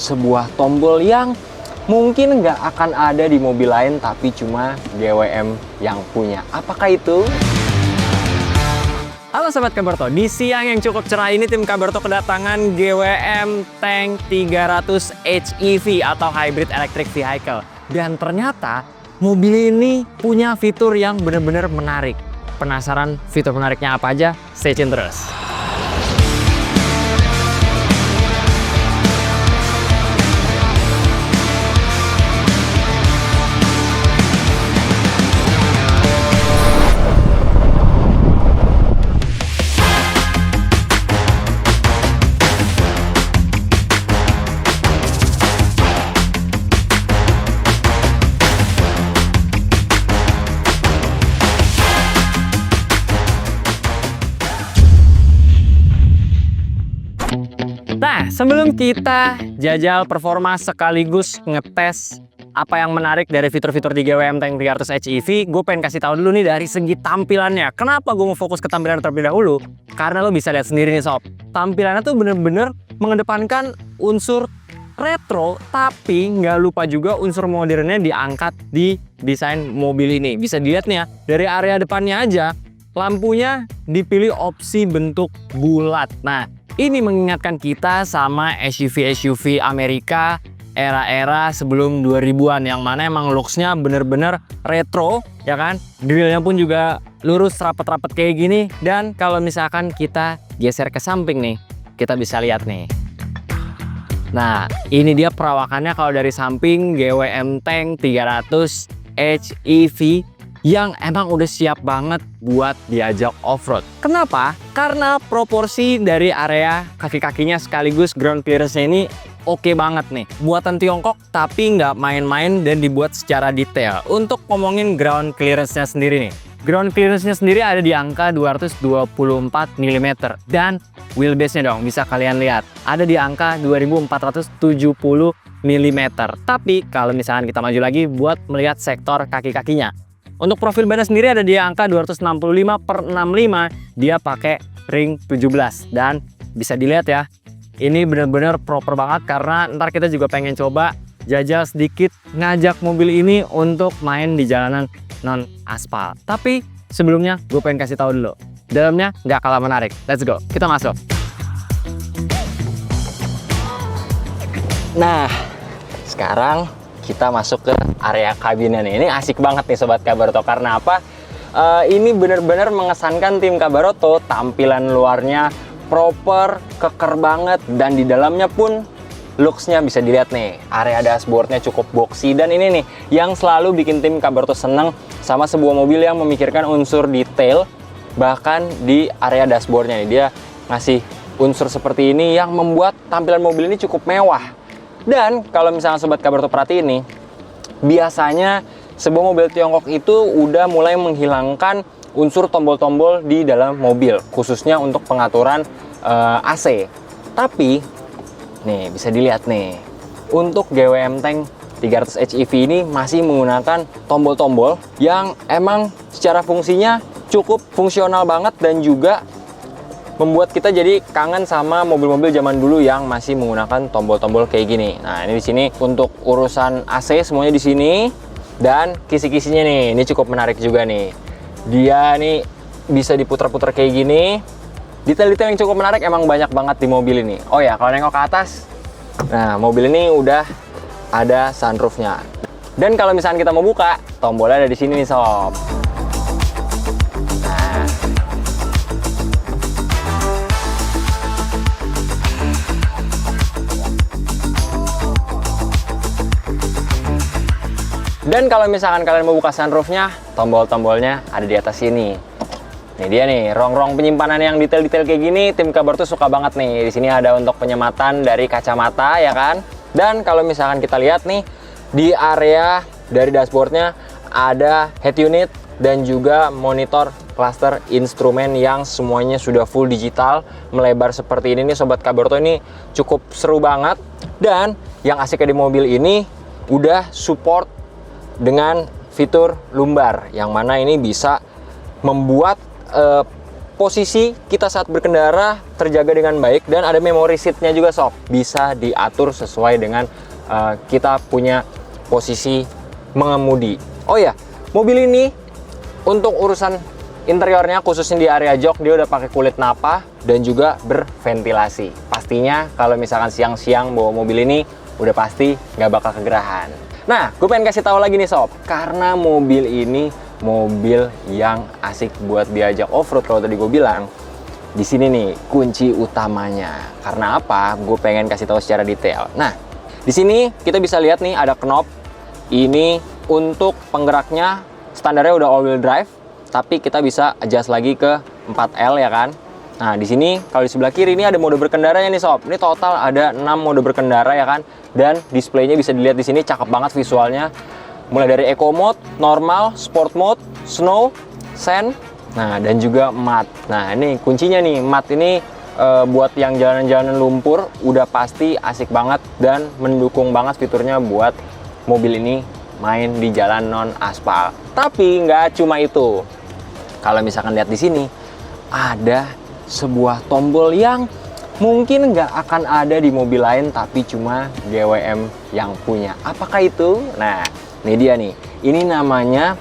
sebuah tombol yang mungkin nggak akan ada di mobil lain, tapi cuma GWM yang punya. Apakah itu? Halo Sobat Kabarto, di siang yang cukup cerah ini tim Kabarto kedatangan GWM Tank 300 HEV atau Hybrid Electric Vehicle. Dan ternyata mobil ini punya fitur yang benar-benar menarik. Penasaran fitur menariknya apa aja? Stay tune terus. Nah, sebelum kita jajal performa sekaligus ngetes apa yang menarik dari fitur-fitur di GWM Tank 300 HEV, gue pengen kasih tahu dulu nih dari segi tampilannya. Kenapa gue mau fokus ke tampilan terlebih dahulu? Karena lo bisa lihat sendiri nih sob, tampilannya tuh bener-bener mengedepankan unsur retro, tapi nggak lupa juga unsur modernnya diangkat di desain mobil ini. Bisa dilihat nih ya, dari area depannya aja, lampunya dipilih opsi bentuk bulat. Nah, ini mengingatkan kita sama SUV-SUV Amerika era-era sebelum 2000-an yang mana emang looks-nya bener-bener retro, ya kan? Grillnya pun juga lurus rapet-rapet kayak gini. Dan kalau misalkan kita geser ke samping nih, kita bisa lihat nih. Nah, ini dia perawakannya kalau dari samping GWM Tank 300 HEV yang emang udah siap banget buat diajak off-road. Kenapa? Karena proporsi dari area kaki-kakinya sekaligus ground clearance-nya ini oke banget nih. Buatan Tiongkok tapi nggak main-main dan dibuat secara detail. Untuk ngomongin ground clearance-nya sendiri nih. Ground clearance-nya sendiri ada di angka 224 mm. Dan wheelbase-nya dong, bisa kalian lihat. Ada di angka 2470 mm. Tapi kalau misalkan kita maju lagi buat melihat sektor kaki-kakinya. Untuk profil bannya sendiri ada di angka 265/65, dia pakai ring 17 dan bisa dilihat ya, ini benar-benar proper banget karena ntar kita juga pengen coba jajal sedikit ngajak mobil ini untuk main di jalanan non aspal. Tapi sebelumnya gue pengen kasih tahu dulu, dalamnya nggak kalah menarik. Let's go, kita masuk. Nah, sekarang kita masuk ke area kabinnya nih. Ini asik banget nih Sobat Kabarto. Karena apa? Ini benar-benar mengesankan tim Kabarto. Tampilan luarnya proper, keker banget. Dan di dalamnya pun looks-nya bisa dilihat nih. Area dashboard-nya cukup boxy. Dan ini nih yang selalu bikin tim Kabarto seneng sama sebuah mobil yang memikirkan unsur detail. Bahkan di area dashboard-nya nih, dia ngasih unsur seperti ini yang membuat tampilan mobil ini cukup mewah. Dan kalau misalnya Sobat Kabarto perhatiin nih, biasanya sebuah mobil Tiongkok itu udah mulai menghilangkan unsur tombol-tombol di dalam mobil, khususnya untuk pengaturan AC. Tapi, nih bisa dilihat nih, untuk GWM Tank 300 HEV ini masih menggunakan tombol-tombol yang emang secara fungsinya cukup fungsional banget dan juga membuat kita jadi kangen sama mobil-mobil zaman dulu yang masih menggunakan tombol-tombol kayak gini. Nah, ini di sini untuk urusan AC semuanya di sini, dan kisi-kisinya nih, ini cukup menarik juga nih. Dia nih bisa diputar-putar kayak gini. Detail-detail yang cukup menarik emang banyak banget di mobil ini. Oh ya, kalau nengok ke atas, nah mobil ini udah ada sunroofnya. Dan kalau misalnya kita mau buka, tombolnya ada di sini nih sob. Dan kalau misalkan kalian mau buka sunroofnya, tombol-tombolnya ada di atas sini. Ini dia nih, rong-rong penyimpanan yang detail-detail kayak gini, tim Kabarto suka banget nih. Di sini ada untuk penyematan dari kacamata, ya kan? Dan kalau misalkan kita lihat nih, di area dari dashboardnya ada head unit dan juga monitor cluster instrumen yang semuanya sudah full digital, melebar seperti ini nih Sobat Kabarto. Ini cukup seru banget. Dan yang asiknya di mobil ini udah support dengan fitur lumbar, yang mana ini bisa membuat posisi kita saat berkendara terjaga dengan baik, dan ada memory seatnya juga sob, bisa diatur sesuai dengan kita punya posisi mengemudi. Oh ya, mobil ini untuk urusan interiornya, khususnya di area jok, dia udah pakai kulit napa dan juga berventilasi. Pastinya kalau misalkan siang-siang bawa mobil ini udah pasti nggak bakal kegerahan. Nah, gue pengen kasih tahu lagi nih sob, karena mobil ini mobil yang asik buat diajak off-road. Kalau tadi gue bilang, di sini nih kunci utamanya. Karena apa? Gue pengen kasih tahu secara detail. Nah, di sini kita bisa lihat nih ada knob. Ini untuk penggeraknya standarnya udah all-wheel drive, tapi kita bisa adjust lagi ke 4L ya kan. Nah, di sini kalau di sebelah kiri ini ada mode berkendaranya nih sob. Ini total ada 6 mode berkendara ya kan. Dan displaynya bisa dilihat di sini, cakep banget visualnya. Mulai dari Eco Mode, Normal, Sport Mode, Snow, Sand, nah dan juga Matte. Nah, ini kuncinya nih, Matte ini buat yang jalanan-jalanan lumpur udah pasti asik banget dan mendukung banget fiturnya buat mobil ini main di jalan non aspal. Tapi nggak cuma itu. Kalau misalkan lihat di sini ada sebuah tombol yang mungkin nggak akan ada di mobil lain, tapi cuma GWM yang punya. Apakah itu? Nah, ini dia nih. Ini namanya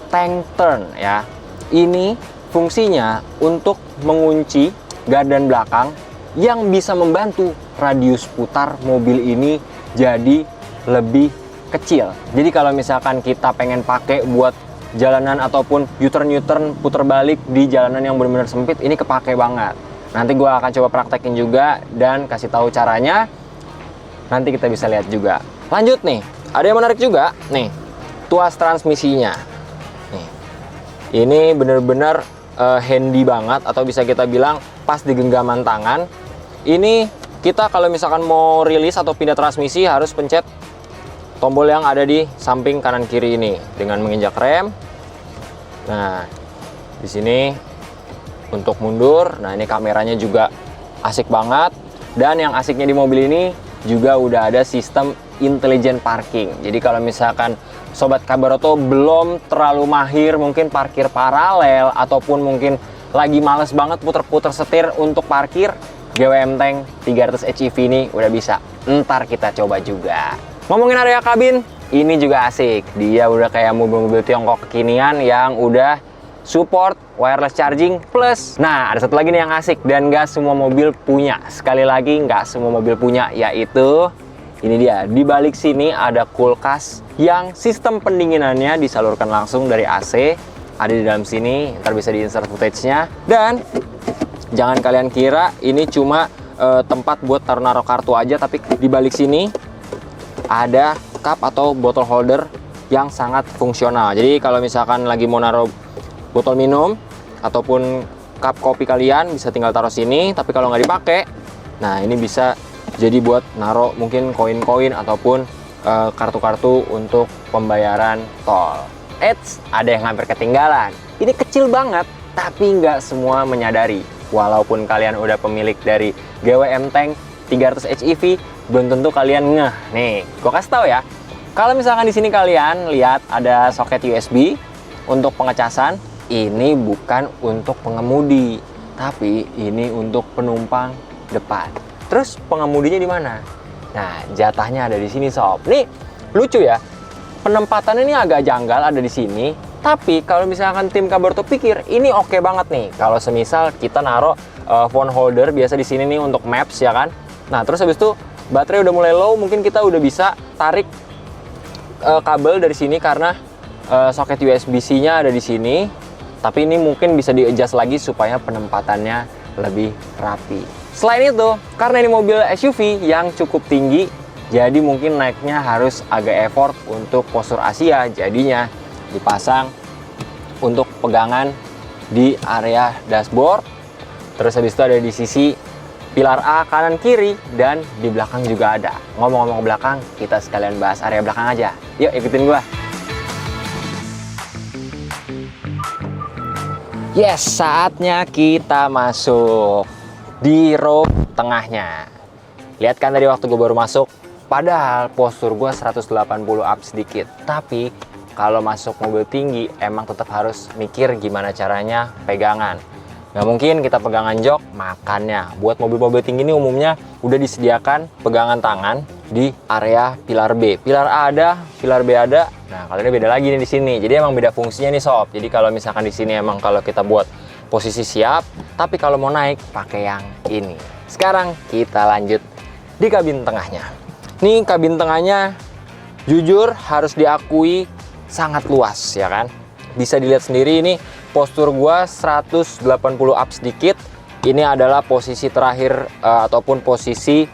tank turn ya. Ini fungsinya untuk mengunci gardan belakang yang bisa membantu radius putar mobil ini jadi lebih kecil. Jadi kalau misalkan kita pengen pakai buat jalanan ataupun U-turn putar balik di jalanan yang benar-benar sempit, ini kepake banget. Nanti gue akan coba praktekin juga dan kasih tahu caranya. Nanti kita bisa lihat juga. Lanjut nih, ada yang menarik juga nih, tuas transmisinya. Nih, ini benar-benar handy banget, atau bisa kita bilang pas di genggaman tangan. Ini kita kalau misalkan mau rilis atau pindah transmisi harus pencet tombol yang ada di samping kanan kiri ini dengan menginjak rem. Nah, di sini untuk mundur. Nah, ini kameranya juga asik banget. Dan yang asiknya di mobil ini juga udah ada sistem intelligent parking. Jadi kalau misalkan Sobat Kabaroto belum terlalu mahir mungkin parkir paralel, ataupun mungkin lagi males banget puter-puter setir untuk parkir, GWM Tank 300 HEV ini udah bisa. Ntar kita coba juga. Ngomongin area kabin, ini juga asik. Dia udah kayak mobil-mobil Tiongkok kekinian yang udah support wireless charging plus. Nah, ada satu lagi nih yang asik dan nggak semua mobil punya. Sekali lagi, nggak semua mobil punya, yaitu ini dia. Di balik sini ada kulkas yang sistem pendinginannya disalurkan langsung dari AC. Ada di dalam sini, ntar bisa di-insert footage-nya. Dan jangan kalian kira ini cuma tempat buat taruh-naruh kartu aja, tapi di balik sini ada cup atau bottle holder yang sangat fungsional. Jadi kalau misalkan lagi mau naruh botol minum ataupun cup kopi kalian, bisa tinggal taruh sini. Tapi kalau nggak dipakai, nah ini bisa jadi buat naruh mungkin koin-koin ataupun kartu-kartu untuk pembayaran tol. Eits, ada yang hampir ketinggalan. Ini kecil banget, tapi nggak semua menyadari. Walaupun kalian udah pemilik dari GWM Tank 300 HEV, belum tentu kalian ngeh. Nih, gue kasih tahu ya. Kalau misalkan di sini kalian lihat ada soket USB untuk pengecasan, ini bukan untuk pengemudi, tapi ini untuk penumpang depan. Terus pengemudinya di mana? Nah, jatahnya ada di sini sob. Nih, lucu ya. Penempatannya ini agak janggal ada di sini. Tapi kalau misalkan tim Kabaroto pikir ini oke banget nih. Kalau semisal kita naruh phone holder biasa di sini nih untuk maps ya kan. Nah, terus habis itu baterai udah mulai low, mungkin kita udah bisa tarik kabel dari sini karena soket USB-C-nya ada di sini. Tapi ini mungkin bisa di-adjust lagi supaya penempatannya lebih rapi. Selain itu, karena ini mobil SUV yang cukup tinggi, jadi mungkin naiknya harus agak effort untuk postur Asia. Jadinya dipasang untuk pegangan di area dashboard. Terus habis itu ada di sisi pilar A kanan kiri, dan di belakang juga ada. Ngomong-ngomong belakang, kita sekalian bahas area belakang aja. Yuk ikutin gua. Yes, saatnya kita masuk di row tengahnya. Lihat kan tadi waktu gue baru masuk, padahal postur gue 180 up sedikit. Tapi kalau masuk mobil tinggi emang tetap harus mikir gimana caranya pegangan. Nggak mungkin kita pegangan jok, makannya. Buat mobil-mobil tinggi ini umumnya udah disediakan pegangan tangan di area pilar B. Pilar A ada, pilar B ada. Nah, kalau ini beda lagi nih di sini. Jadi emang beda fungsinya nih sob. Jadi kalau misalkan di sini emang kalau kita buat posisi siap, tapi kalau mau naik pakai yang ini. Sekarang kita lanjut di kabin tengahnya. Nih kabin tengahnya jujur harus diakui sangat luas ya kan. Bisa dilihat sendiri ini postur gua 180 up sedikit. Ini adalah posisi terakhir ataupun posisi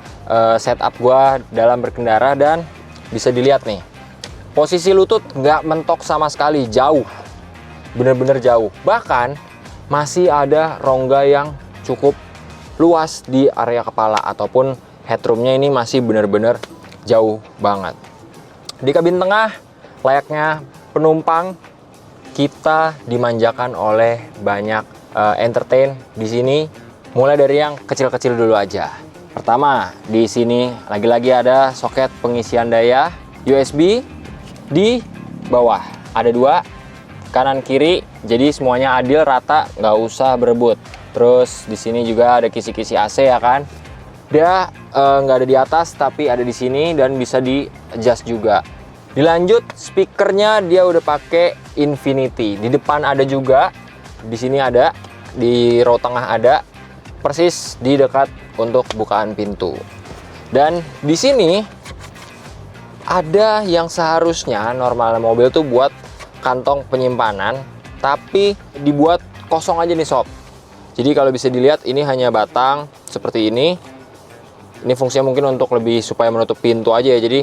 setup gua dalam berkendara, dan bisa dilihat nih posisi lutut nggak mentok sama sekali, jauh, bener-bener jauh. Bahkan masih ada rongga yang cukup luas di area kepala ataupun headroomnya ini masih bener-bener jauh banget. Di kabin tengah layaknya penumpang, kita dimanjakan oleh banyak entertain di sini. Mulai dari yang kecil-kecil dulu aja. Pertama, di sini lagi-lagi ada soket pengisian daya USB di bawah. Ada dua, kanan kiri, jadi semuanya adil rata, nggak usah berebut. Terus di sini juga ada kisi-kisi AC ya kan. Dia nggak ada di atas tapi ada di sini dan bisa di adjust juga. Dilanjut, speakernya dia udah pakai Infinity. Di depan ada juga, di sini ada, di row tengah ada, persis di dekat untuk bukaan pintu. Dan di sini ada yang seharusnya normal mobil tuh buat kantong penyimpanan, tapi dibuat kosong aja nih sob. Jadi kalau bisa dilihat ini hanya batang seperti ini. Ini fungsinya mungkin untuk lebih supaya menutup pintu aja ya. Jadi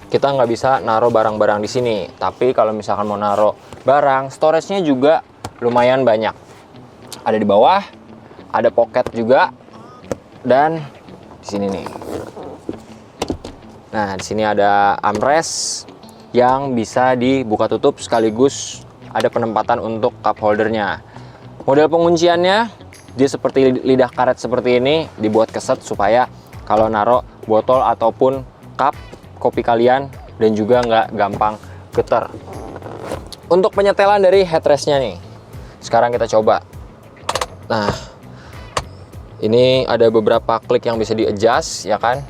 kita nggak bisa naruh barang-barang di sini. Tapi kalau misalkan mau naruh barang, storage-nya juga lumayan banyak. Ada di bawah, ada pocket juga, dan di sini nih. Nah, di sini ada armrest yang bisa dibuka tutup sekaligus ada penempatan untuk cup holdernya. Model pengunciannya dia seperti lidah karet seperti ini, dibuat keset supaya kalau naruh botol ataupun cup kopi kalian dan juga nggak gampang getar. Untuk penyetelan dari headrestnya nih, sekarang kita coba. Nah, ini ada beberapa klik yang bisa di adjust ya kan.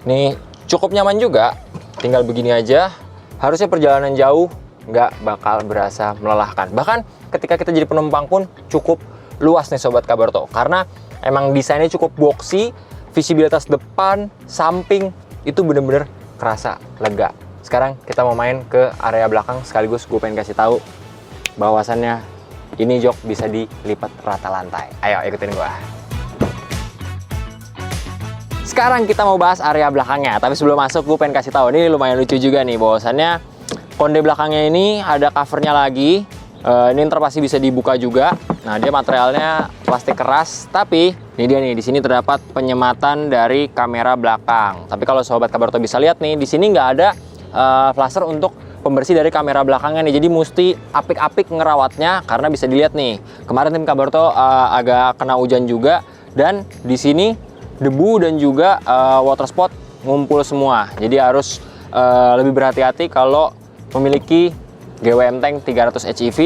Ini cukup nyaman juga, tinggal begini aja. Harusnya perjalanan jauh nggak bakal berasa melelahkan. Bahkan ketika kita jadi penumpang pun cukup luas nih Sobat Kabarto, karena emang desainnya cukup boxy. Visibilitas depan, samping itu bener-bener kerasa lega. Sekarang kita mau main ke area belakang, sekaligus gue pengen kasih tahu bahwasannya ini jok bisa dilipat rata lantai. Ayo ikutin gue. Sekarang kita mau bahas area belakangnya, tapi sebelum masuk gue pengen kasih tahu, ini lumayan lucu juga nih bahwasannya konde belakangnya ini ada covernya lagi. Ini ntar pasti bisa dibuka juga. Nah, dia materialnya plastik keras, tapi ini dia nih, di sini terdapat penyematan dari kamera belakang. Tapi kalau Sobat Kabarto bisa lihat nih, di sini nggak ada flasher untuk pembersih dari kamera belakangnya nih. Jadi mesti apik-apik ngerawatnya, karena bisa dilihat nih, kemarin tim Kabarto agak kena hujan juga, dan di sini debu dan juga water spot ngumpul semua. Jadi harus lebih berhati-hati kalau memiliki GWM Tank 300 HEV,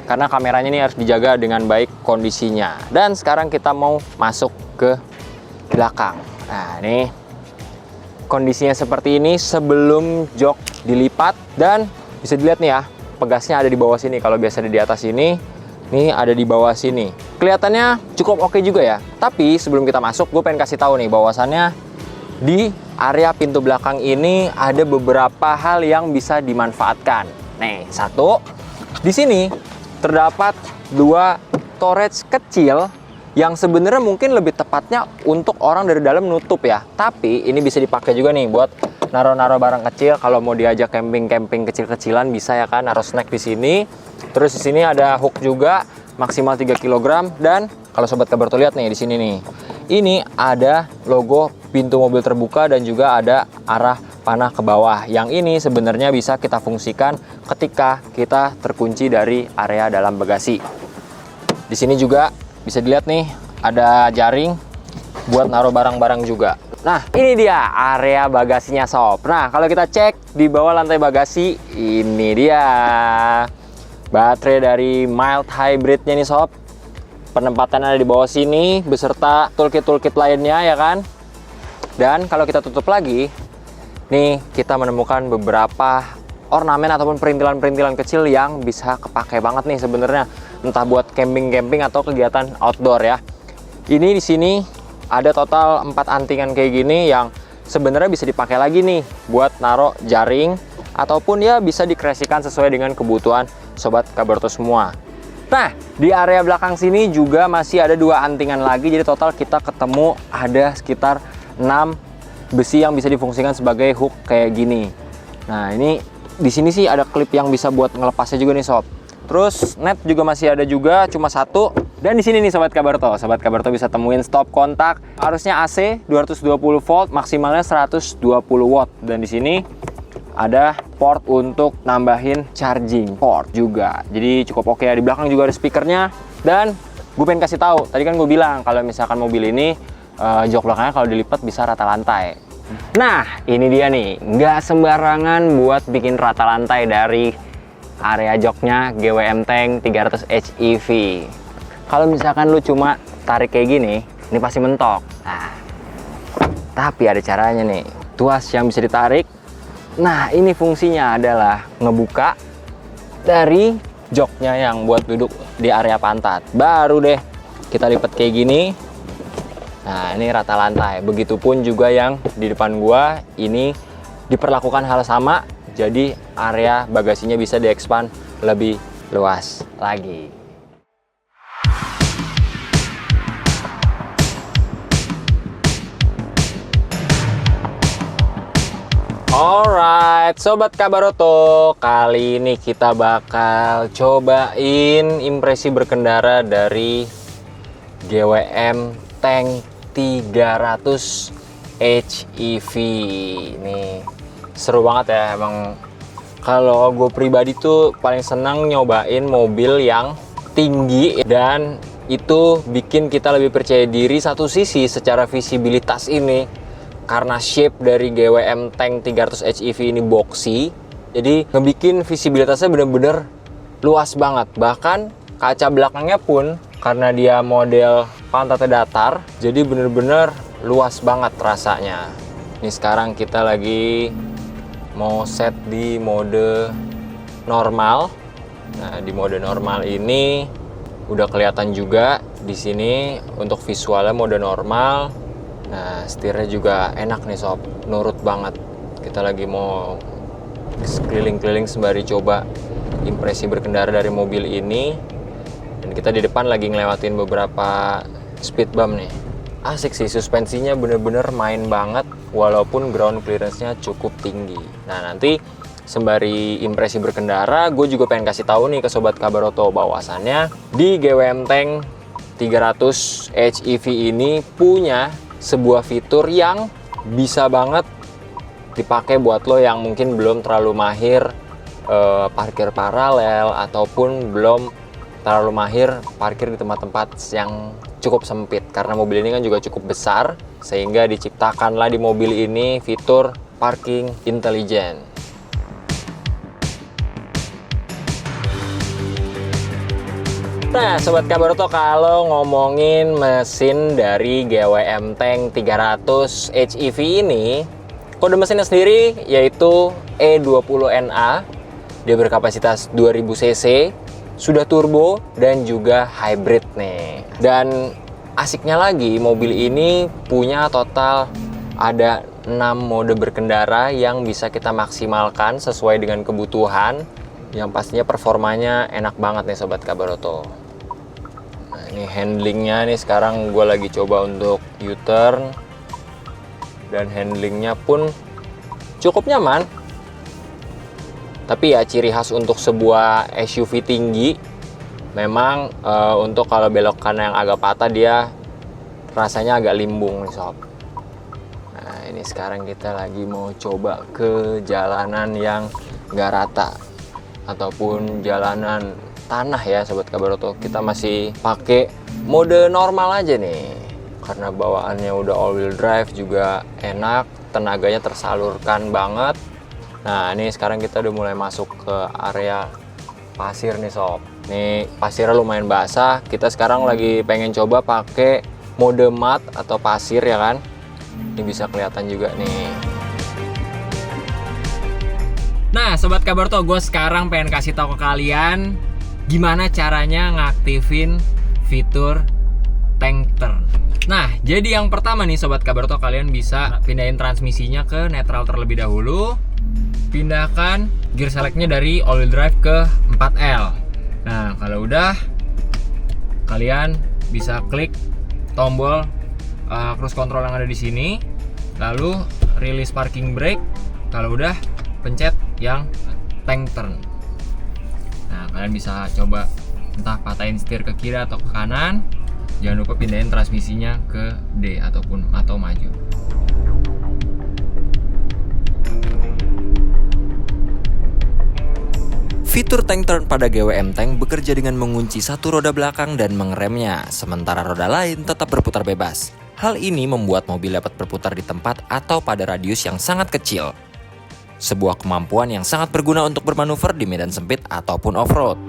karena kameranya ini harus dijaga dengan baik kondisinya. Dan sekarang kita mau masuk ke belakang. Nah, ini kondisinya seperti ini sebelum jok dilipat, dan bisa dilihat nih ya, pegasnya ada di bawah sini. Kalau biasa ada di atas ini, nih ada di bawah sini. Kelihatannya cukup oke juga ya. Tapi sebelum kita masuk, gue pengen kasih tahu nih bahwasannya di area pintu belakang ini ada beberapa hal yang bisa dimanfaatkan. Nih, satu, di sini terdapat dua storage kecil yang sebenarnya mungkin lebih tepatnya untuk orang dari dalam nutup ya. Tapi ini bisa dipakai juga nih buat naruh-naruh barang kecil. Kalau mau diajak camping-camping kecil-kecilan bisa ya kan, naruh snack di sini. Terus di sini ada hook juga maksimal 3 kg, dan kalau Sobat Kabarto lihat nih di sini nih. Ini ada logo pintu mobil terbuka dan juga ada arah panah ke bawah. Yang ini sebenarnya bisa kita fungsikan ketika kita terkunci dari area dalam bagasi. Di sini juga bisa dilihat nih ada jaring buat naruh barang-barang juga. Nah, ini dia area bagasinya sob. Nah, kalau kita cek di bawah lantai bagasi, ini dia baterai dari mild hybridnya nih sob. Penempatan ada di bawah sini beserta toolkit lainnya ya kan. Dan kalau kita tutup lagi, nih kita menemukan beberapa ornamen ataupun perintilan-perintilan kecil yang bisa kepake banget nih sebenarnya, entah buat camping atau kegiatan outdoor ya. Ini di sini ada total 4 antingan kayak gini yang sebenarnya bisa dipakai lagi nih buat naruh jaring ataupun ya bisa dikreasikan sesuai dengan kebutuhan sobat Kabaroto semua. Nah, di area belakang sini juga masih ada 2 antingan lagi, jadi total kita ketemu ada sekitar 6 besi yang bisa difungsikan sebagai hook kayak gini. Nah, ini di sini sih ada klip yang bisa buat ngelepasnya juga nih sob. Terus net juga masih ada juga, cuma 1. Dan di sini nih sobat Kabaroto bisa temuin stop kontak, arusnya AC 220 volt, maksimalnya 120 watt. Dan di sini ada port untuk nambahin charging port juga. Jadi cukup oke ya. Di belakang juga ada speakernya. Dan gue pengen kasih tahu, tadi kan gue bilang kalau misalkan mobil ini jok belakangnya kalau dilipat bisa rata lantai. Nah, ini dia nih, nggak sembarangan buat bikin rata lantai dari area joknya GWM Tank 300 HEV. Kalau misalkan lu cuma tarik kayak gini, ini pasti mentok. Nah, tapi ada caranya nih. Tuas yang bisa ditarik. Nah, ini fungsinya adalah ngebuka dari joknya yang buat duduk di area pantat. Baru deh kita lipat kayak gini. Nah, ini rata lantai. Begitupun juga yang di depan gua, ini diperlakukan hal sama. Jadi area bagasinya bisa diekspand lebih luas lagi. Alright, sobat Kabaroto, kali ini kita bakal cobain impresi berkendara dari GWM Tank 300 HEV. Nih, seru banget ya emang. Kalau gue pribadi tuh paling senang nyobain mobil yang tinggi dan itu bikin kita lebih percaya diri. Satu sisi secara visibilitas ini, karena shape dari GWM Tank 300 HEV ini boxy, jadi ngebikin visibilitasnya bener-bener luas banget. Bahkan kaca belakangnya pun karena dia model pantatnya datar, jadi bener-bener luas banget rasanya. Ini sekarang kita lagi mau set di mode normal. Nah, di mode normal ini udah kelihatan juga di sini untuk visualnya mode normal. Nah, setirnya juga enak nih sob, nurut banget. Kita lagi mau keliling-keliling sembari coba impresi berkendara dari mobil ini. Dan kita di depan lagi ngelewatin beberapa speed bump nih. Asik sih, suspensinya bener-bener main banget walaupun ground clearance-nya cukup tinggi. Nah, nanti sembari impresi berkendara, gue juga pengen kasih tahu nih ke sobat Kabaroto bahwasannya di GWM Tank 300 HEV ini punya sebuah fitur yang bisa banget dipakai buat lo yang mungkin belum terlalu mahir parkir paralel ataupun belum terlalu mahir parkir di tempat-tempat yang cukup sempit, karena mobil ini kan juga cukup besar sehingga diciptakanlah di mobil ini fitur parking intelligent. Nah, sobat Kabaroto, kalau ngomongin mesin dari GWM Tank 300 HEV ini, kode mesinnya sendiri yaitu E20NA. Dia berkapasitas 2000 cc, sudah turbo dan juga hybrid nih. Dan asiknya lagi, mobil ini punya total ada 6 mode berkendara yang bisa kita maksimalkan sesuai dengan kebutuhan. Yang pastinya performanya enak banget nih sobat Kabaroto. Nah, ini handlingnya nih sekarang gue lagi coba untuk U-turn. Dan handlingnya pun cukup nyaman. Tapi ya ciri khas untuk sebuah SUV tinggi, memang untuk kalau belok kanan yang agak patah dia rasanya agak limbung nih sob. Nah, ini sekarang kita lagi mau coba ke jalanan yang nggak rata ataupun jalanan tanah ya sobat Kabaroto. Kita masih pakai mode normal aja nih karena bawaannya udah all wheel drive, juga enak, tenaganya tersalurkan banget. Nah, ini sekarang kita udah mulai masuk ke area pasir nih sob. Nih pasirnya lumayan basah. Kita sekarang lagi pengen coba pakai mode mat atau pasir ya kan. Ini bisa kelihatan juga nih. Nah, Sobat Kabarto, gue sekarang pengen kasih tahu ke kalian gimana caranya ngaktifin fitur tank turn. Nah, jadi yang pertama nih Sobat Kabarto, kalian bisa pindahin transmisinya ke netral terlebih dahulu. Pindahkan gear selectnya dari all wheel drive ke 4L. Nah, kalau udah, kalian bisa klik tombol cruise control yang ada di sini, lalu release parking brake. Kalau udah, pencet yang tank turn. Nah, kalian bisa coba entah patahin setir ke kiri atau ke kanan. Jangan lupa pindahin transmisinya ke D atau maju. Fitur tank turn pada GWM Tank bekerja dengan mengunci satu roda belakang dan mengeremnya, sementara roda lain tetap berputar bebas. Hal ini membuat mobil dapat berputar di tempat atau pada radius yang sangat kecil. Sebuah kemampuan yang sangat berguna untuk bermanuver di medan sempit ataupun off-road.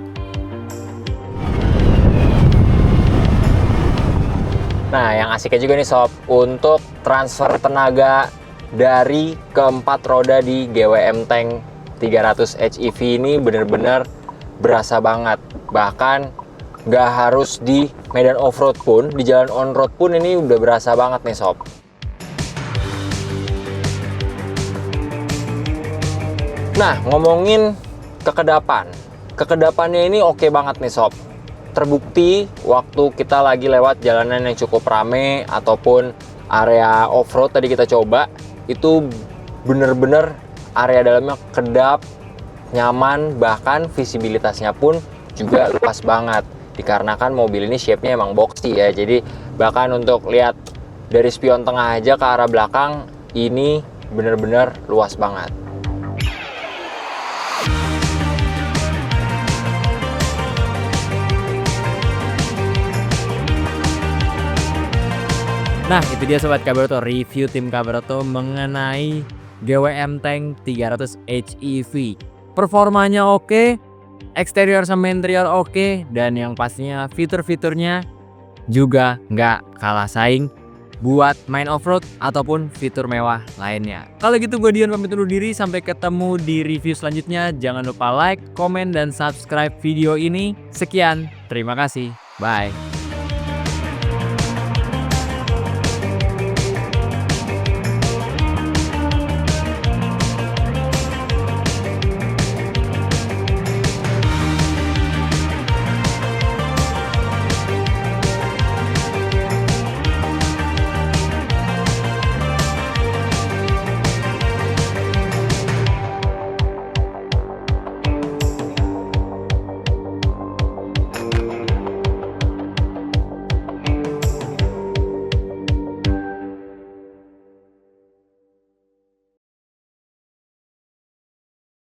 Nah, yang asiknya juga nih sob, untuk transfer tenaga dari keempat roda di GWM Tank 300 HEV ini bener-bener berasa banget. Bahkan nggak harus di medan off-road pun, di jalan on-road pun ini udah berasa banget nih sob. Nah, ngomongin kekedapannya ini oke banget nih sob. Terbukti waktu kita lagi lewat jalanan yang cukup rame ataupun area off-road tadi kita coba, itu bener-bener area dalamnya kedap, nyaman, bahkan visibilitasnya pun juga luas banget. Dikarenakan mobil ini shape-nya emang boxy ya, jadi bahkan untuk lihat dari spion tengah aja ke arah belakang, ini bener-bener luas banget. Nah, itu dia Sobat Kabarto, review tim Kabarto mengenai GWM Tank 300 HEV. Performanya oke, eksterior sama interior oke, dan yang pastinya fitur-fiturnya juga nggak kalah saing buat main off-road ataupun fitur mewah lainnya. Kalau gitu gue Dion pamit undur diri, sampai ketemu di review selanjutnya. Jangan lupa like, komen, dan subscribe video ini. Sekian, terima kasih, bye.